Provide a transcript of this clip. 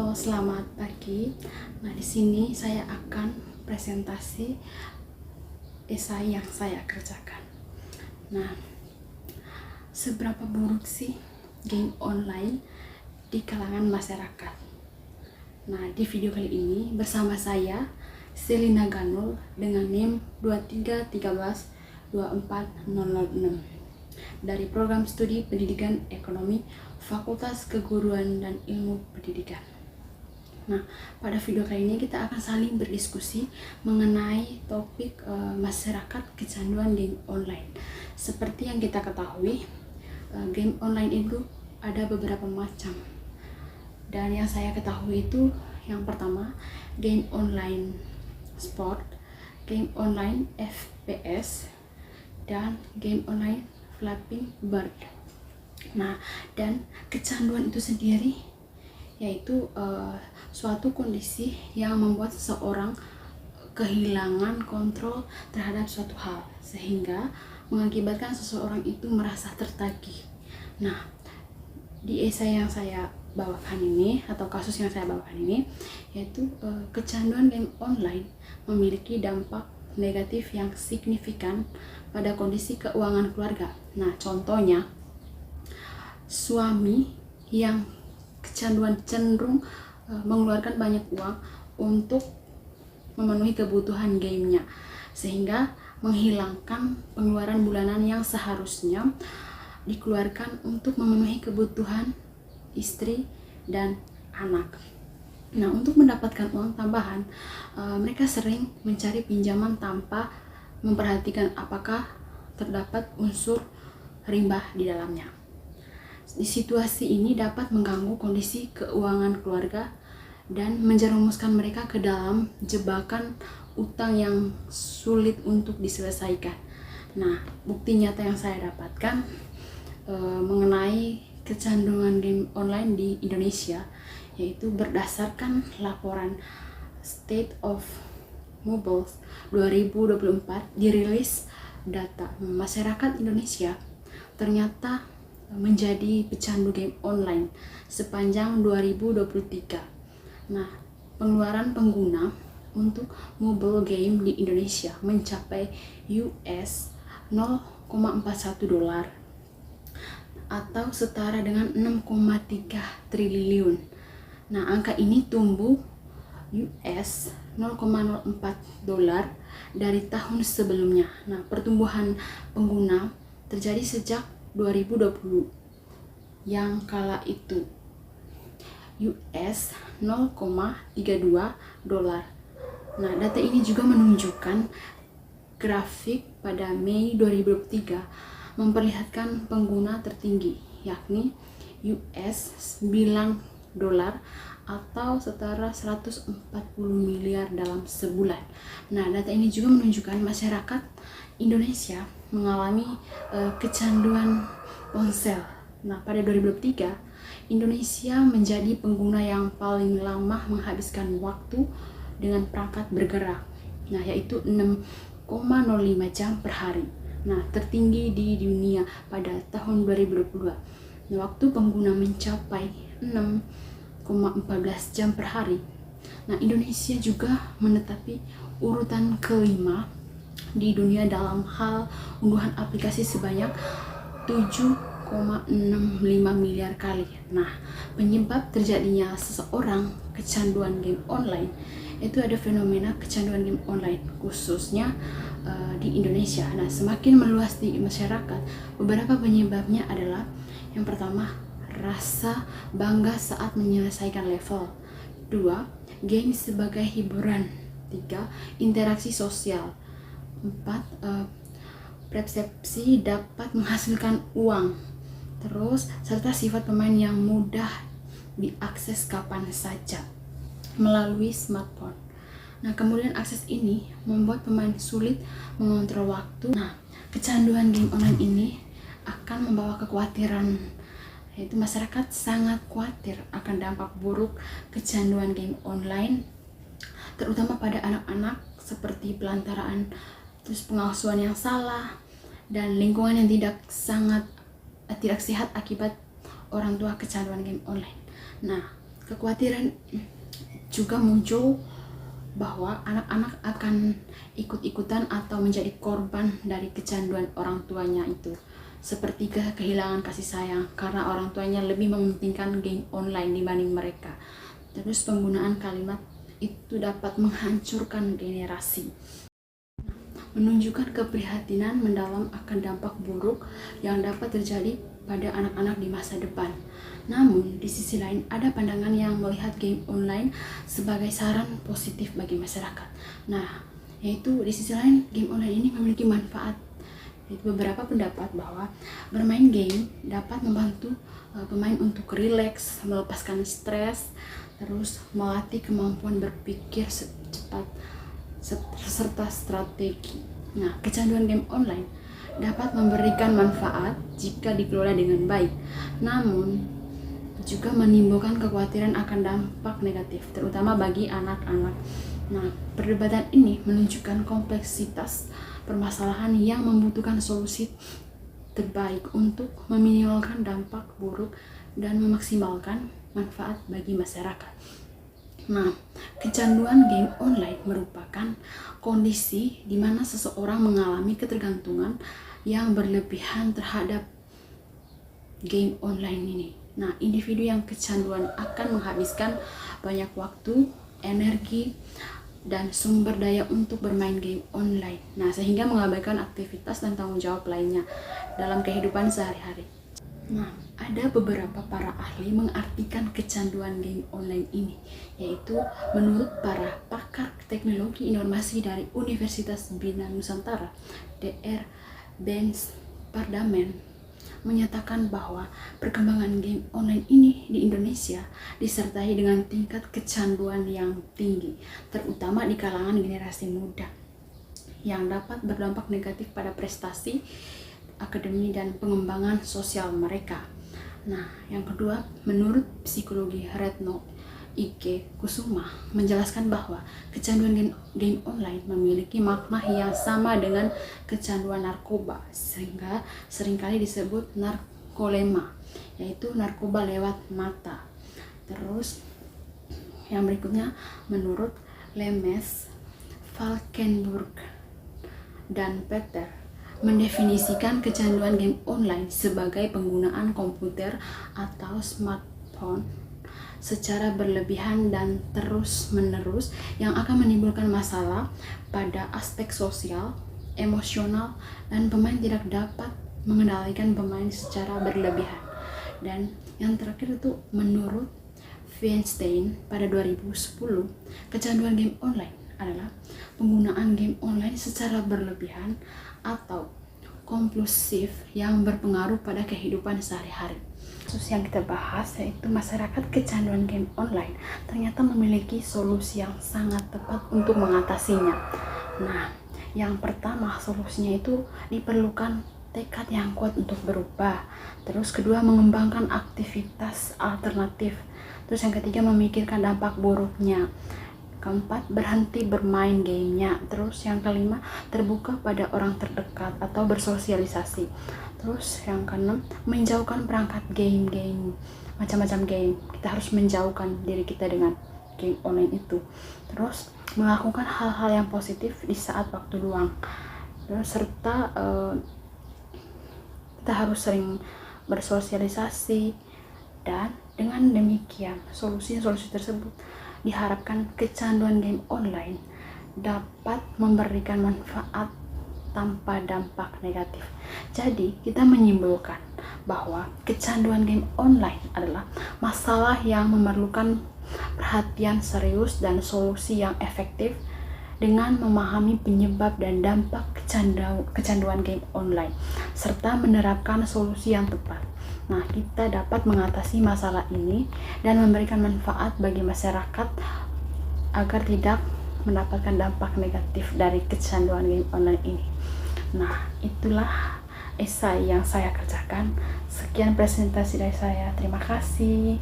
Halo, selamat pagi. Nah, di sini saya akan presentasi esai yang saya kerjakan. Nah, seberapa buruk sih game online di kalangan masyarakat? Nah, di video kali ini bersama saya Selina Ganul dengan NIM 231324006 dari Program Studi Pendidikan Ekonomi Fakultas Keguruan dan Ilmu Pendidikan. Nah, pada video kali ini kita akan saling berdiskusi mengenai topik masyarakat kecanduan game online. Seperti yang kita ketahui, game online itu ada beberapa macam. Dan yang saya ketahui itu yang pertama, game online sport, game online FPS, dan game online Flapping Bird. Nah, dan kecanduan itu sendiri yaitu suatu kondisi yang membuat seseorang kehilangan kontrol terhadap suatu hal sehingga mengakibatkan seseorang itu merasa tertagih. Nah, di esai yang saya bawakan ini atau kasus yang saya bawakan ini yaitu kecanduan game online memiliki dampak negatif yang signifikan pada kondisi keuangan keluarga. Nah, contohnya suami yang kecanduan cenderung mengeluarkan banyak uang untuk memenuhi kebutuhan gamenya, sehingga menghilangkan pengeluaran bulanan yang seharusnya dikeluarkan untuk memenuhi kebutuhan istri dan anak. Nah, untuk mendapatkan uang tambahan, mereka sering mencari pinjaman tanpa memperhatikan apakah terdapat unsur riba di dalamnya. Di situasi ini dapat mengganggu kondisi keuangan keluarga dan menjerumuskan mereka ke dalam jebakan utang yang sulit untuk diselesaikan. Nah, bukti nyata yang saya dapatkan mengenai kecanduan game online di Indonesia yaitu berdasarkan laporan State of Mobile 2024 dirilis data masyarakat Indonesia ternyata menjadi pecandu game online sepanjang 2023. Nah, pengeluaran pengguna untuk mobile game di Indonesia mencapai US $0,41 atau setara dengan 6,3 triliun. Nah, angka ini tumbuh US $0,04 dari tahun sebelumnya. Nah, pertumbuhan pengguna terjadi sejak 2020 yang kala itu US $0,32. Nah, data ini juga menunjukkan grafik pada Mei 2023 memperlihatkan pengguna tertinggi yakni US $9 atau setara 140 miliar dalam sebulan. Nah, data ini juga menunjukkan masyarakat Indonesia mengalami kecanduan ponsel. Nah, pada 2023 Indonesia menjadi pengguna yang paling lama menghabiskan waktu dengan perangkat bergerak. Nah, yaitu 6,05 jam per hari. Nah, tertinggi di dunia pada tahun 2022. Nah, waktu pengguna mencapai 6,14 jam per hari. Nah, Indonesia juga menetapi urutan kelima di dunia dalam hal unduhan aplikasi sebanyak 7,65 miliar kali. Nah, penyebab terjadinya seseorang kecanduan game online itu ada fenomena kecanduan game online khususnya di Indonesia. Nah, semakin meluas di masyarakat, beberapa penyebabnya adalah yang pertama, rasa bangga saat menyelesaikan level. 2, game sebagai hiburan. 3, interaksi sosial. 4, persepsi dapat menghasilkan uang. Terus, serta sifat pemain yang mudah diakses kapan saja melalui smartphone. Nah, kemudian akses ini membuat pemain sulit mengontrol waktu. Nah, kecanduan game online ini akan membawa kekhawatiran, yaitu masyarakat sangat khawatir akan dampak buruk kecanduan game online, terutama pada anak-anak seperti pelantaraan, terus pengasuhan yang salah, dan lingkungan yang tidak sehat akibat orang tua kecanduan game online. Nah, kekhawatiran juga muncul bahwa anak-anak akan ikut-ikutan atau menjadi korban dari kecanduan orang tuanya itu, seperti kehilangan kasih sayang karena orang tuanya lebih mementingkan game online dibanding mereka. Terus penggunaan kalimat itu dapat menghancurkan generasi, menunjukkan keprihatinan mendalam akan dampak buruk yang dapat terjadi pada anak-anak di masa depan. Namun, di sisi lain ada pandangan yang melihat game online sebagai saran positif bagi masyarakat. Nah, yaitu di sisi lain game online ini memiliki manfaat. Yaitu beberapa pendapat bahwa bermain game dapat membantu pemain untuk rileks, melepaskan stres, terus melatih kemampuan berpikir cepat serta strategi. Nah, kecanduan game online dapat memberikan manfaat jika dikelola dengan baik, namun juga menimbulkan kekhawatiran akan dampak negatif, terutama bagi anak-anak. Nah, perdebatan ini menunjukkan kompleksitas permasalahan yang membutuhkan solusi terbaik untuk meminimalkan dampak buruk dan memaksimalkan manfaat bagi masyarakat. Nah, kecanduan game online merupakan kondisi di mana seseorang mengalami ketergantungan yang berlebihan terhadap game online ini. Nah, individu yang kecanduan akan menghabiskan banyak waktu, energi, dan sumber daya untuk bermain game online. Nah, sehingga mengabaikan aktivitas dan tanggung jawab lainnya dalam kehidupan sehari-hari. Nah, ada beberapa para ahli mengartikan kecanduan game online ini, yaitu menurut para pakar teknologi informasi dari Universitas Bina Nusantara, Dr. Benz Pardamen, menyatakan bahwa perkembangan game online ini di Indonesia disertai dengan tingkat kecanduan yang tinggi, terutama di kalangan generasi muda, yang dapat berdampak negatif pada prestasi akademi dan pengembangan sosial mereka. Nah, yang kedua, menurut psikologi Retno Ike Kusuma menjelaskan bahwa kecanduan game online memiliki makna yang sama dengan kecanduan narkoba, sehingga seringkali disebut narkolema, yaitu narkoba lewat mata. Terus yang berikutnya, menurut Lemes, Falkenburg, dan Peter mendefinisikan kecanduan game online sebagai penggunaan komputer atau smartphone secara berlebihan dan terus-menerus yang akan menimbulkan masalah pada aspek sosial, emosional, dan pemain tidak dapat mengendalikan pemain secara berlebihan. Dan yang terakhir itu menurut Feinstein pada 2010, kecanduan game online adalah penggunaan game online secara berlebihan atau kompulsif yang berpengaruh pada kehidupan sehari-hari. Kasus yang kita bahas yaitu masyarakat kecanduan game online ternyata memiliki solusi yang sangat tepat untuk mengatasinya. Nah, yang pertama solusinya itu diperlukan tekad yang kuat untuk berubah. Terus kedua, mengembangkan aktivitas alternatif. Terus yang ketiga, memikirkan dampak buruknya. Keempat, berhenti bermain gamenya. Terus yang kelima, terbuka pada orang terdekat atau bersosialisasi. Terus yang keenam, menjauhkan perangkat game macam-macam game. Kita harus menjauhkan diri kita dengan game online itu. Terus melakukan hal-hal yang positif di saat waktu luang. Terus serta kita harus sering bersosialisasi, dan dengan demikian solusi-solusi tersebut diharapkan kecanduan game online dapat memberikan manfaat tanpa dampak negatif. Jadi, kita menyimpulkan bahwa kecanduan game online adalah masalah yang memerlukan perhatian serius dan solusi yang efektif. Dengan memahami penyebab dan dampak kecanduan game online serta menerapkan solusi yang tepat, nah, kita dapat mengatasi masalah ini dan memberikan manfaat bagi masyarakat agar tidak mendapatkan dampak negatif dari kecanduan game online ini. Nah, itulah esai yang saya kerjakan. Sekian presentasi dari saya. Terima kasih.